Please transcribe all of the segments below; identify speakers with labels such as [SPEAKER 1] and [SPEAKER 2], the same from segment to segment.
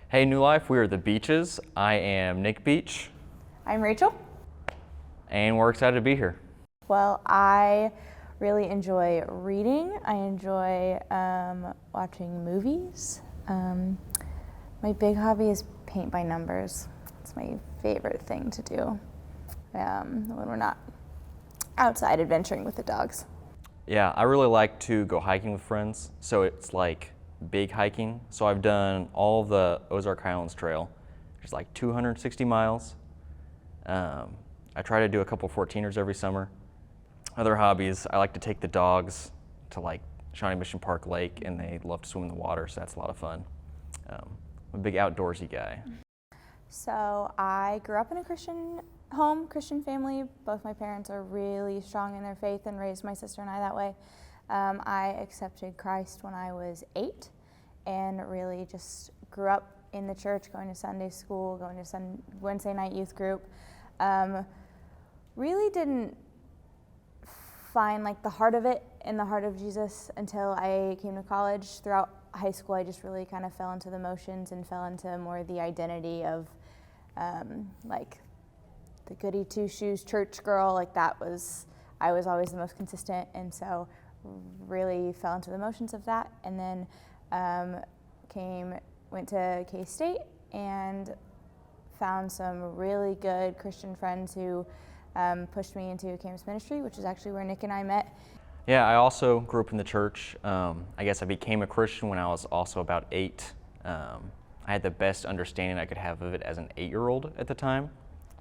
[SPEAKER 1] Hey, New Life, we are the Beaches. I am Nick Beach,
[SPEAKER 2] I'm Rachel.
[SPEAKER 1] and we're excited to be here.
[SPEAKER 2] Well, I really enjoy reading. I enjoy watching movies. My big hobby is paint by numbers. It's my favorite thing to do when we're not outside adventuring with the dogs.
[SPEAKER 1] Yeah, I really like to go hiking with friends, so it's like big hiking. So I've done all of the Ozark Highlands Trail, which is like 260 miles. I try to do a couple 14ers every summer. Other hobbies, I like to take the dogs to like Shawnee Mission Park Lake, and they love to swim in the water, so that's a lot of fun. I'm a big outdoorsy guy.
[SPEAKER 2] So I grew up in a Christian home, Christian family. Both my parents are really strong in their faith and raised my sister and I that way. I accepted Christ when I was 8 and really just grew up in the church, going to Sunday school, going to Wednesday night youth group. Really didn't find like the heart of it in the heart of Jesus until I came to college. Throughout high school, I just really kind of fell into the motions and fell into more the identity of like the goody two shoes church girl. Like I was always the most consistent, and so really fell into the motions of that. And then went to K-State and found some really good Christian friends who pushed me into campus ministry, which is actually where Nick and I met.
[SPEAKER 1] Yeah, I also grew up in the church. I guess I became a Christian when I was also about 8. I had the best understanding I could have of it as an 8-year-old at the time.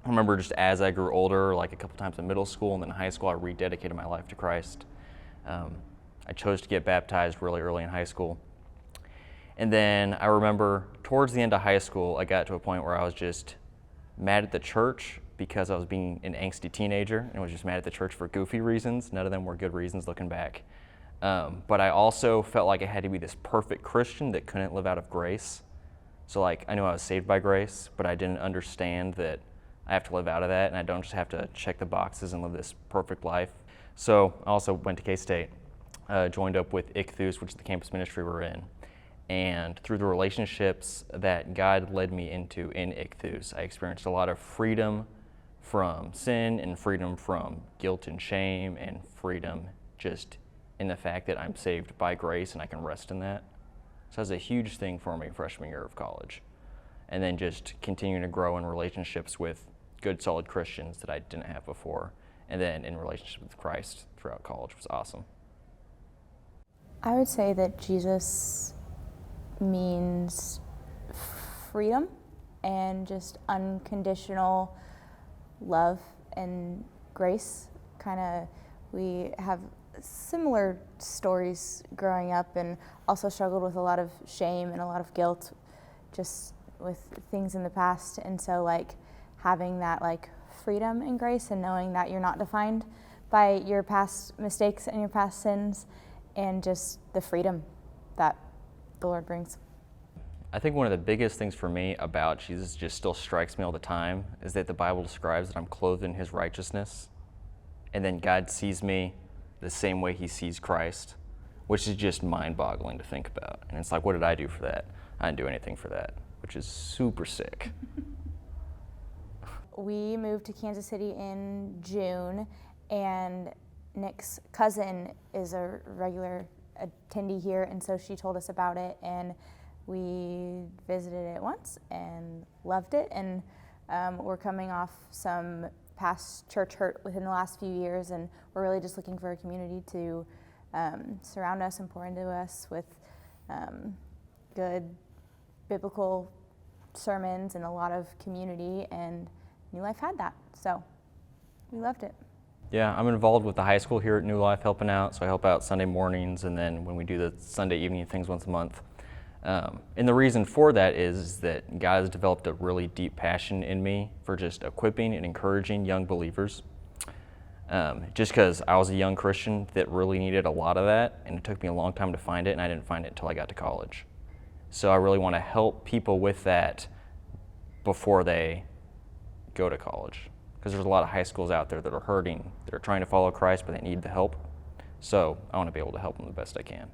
[SPEAKER 1] I remember just as I grew older, like a couple times in middle school and then high school, I rededicated my life to Christ. I chose to get baptized really early in high school. And then I remember towards the end of high school, I got to a point where I was just mad at the church because I was being an angsty teenager and was just mad at the church for goofy reasons. None of them were good reasons looking back. But I also felt like I had to be this perfect Christian that couldn't live out of grace. So like I knew I was saved by grace, but I didn't understand that I have to live out of that and I don't just have to check the boxes and live this perfect life. So I also went to K-State, joined up with Ichthus, which is the campus ministry we're in. And through the relationships that God led me into in Ichthus, I experienced a lot of freedom from sin and freedom from guilt and shame and freedom just in the fact that I'm saved by grace and I can rest in that. So that's a huge thing for me freshman year of college. And then just continuing to grow in relationships with good, solid Christians that I didn't have before. And then in relationship with Christ throughout college was awesome.
[SPEAKER 2] I would say that Jesus means freedom and just unconditional love and grace. We have similar stories growing up and also struggled with a lot of shame and a lot of guilt just with things in the past. And so like having that like freedom and grace and knowing that you're not defined by your past mistakes and your past sins and just the freedom that the Lord brings.
[SPEAKER 1] I think one of the biggest things for me about Jesus just still strikes me all the time is that the Bible describes that I'm clothed in his righteousness, and then God sees me the same way he sees Christ, which is just mind-boggling to think about. And it's like, what did I do for that? I didn't do anything for that, which is super sick.
[SPEAKER 2] We moved to Kansas City in June, and Nick's cousin is a regular attendee here, and so she told us about it, and we visited it once and loved it, and we're coming off some past church hurt within the last few years, and we're really just looking for a community to surround us and pour into us with good biblical sermons and a lot of community, and New Life had that, so we loved it.
[SPEAKER 1] Yeah, I'm involved with the high school here at New Life helping out, so I help out Sunday mornings and then when we do the Sunday evening things once a month. And the reason for that is that God has developed a really deep passion in me for just equipping and encouraging young believers. Just because I was a young Christian that really needed a lot of that, and it took me a long time to find it, and I didn't find it until I got to college. So I really want to help people with that before they go to college. Because there's a lot of high schools out there that are hurting, that are trying to follow Christ, but they need the help. So I want to be able to help them the best I can.